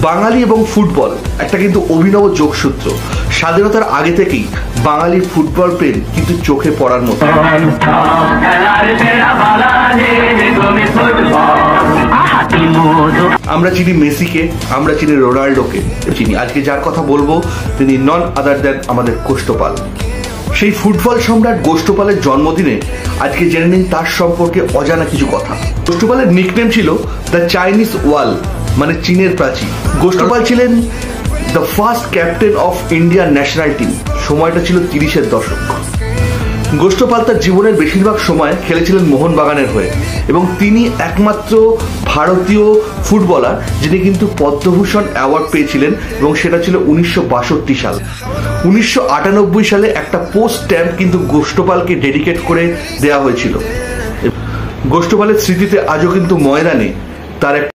বাঙালি এবং ফুটবল একটা কিন্তু অভিনব যোগসূত্র। স্বাধীনতার আগে থেকেই বাঙালির ফুটবল প্রেম কিন্তু চোখে পড়ার মতো। আমরা চিনি মেসিকে, আমরা চিনি রোনাল্ডোকে, চিনি আজকে যার কথা বলবো তিনি নন আদার দ্যান আমাদের গোষ্ঠপাল। সেই ফুটবল সম্রাট গোষ্ঠপালের জন্মদিনে আজকে জেনে নিন তার সম্পর্কে অজানা কিছু কথা। গোষ্ঠপালের নিকনেম ছিল দ্য চাইনিজ ওয়াল, মানে চীনের প্রাচীর। গোষ্ঠপাল ছিলেন the first captain of Indian national team. সময়টা ছিল 30-এর দশক। গোষ্ঠপাল তার জীবনের বেশিরভাগ সময় খেলেছিলেন মোহনবাগানের হয়ে এবং তিনি একমাত্র ভারতীয় ফুটবলার যিনি কিন্তু পদ্মভূষণ অ্যাওয়ার্ড পেয়েছিলেন এবং সেটা ছিল 1962 সাল। 1998 সালে একটা পোস্ট স্ট্যাম্প কিন্তু গোষ্ঠপালকে ডেডিকেট করে দেওয়া হয়েছিল। গোষ্ঠপালের স্মৃতিতে আজও কিন্তু ময়দানে তার একটা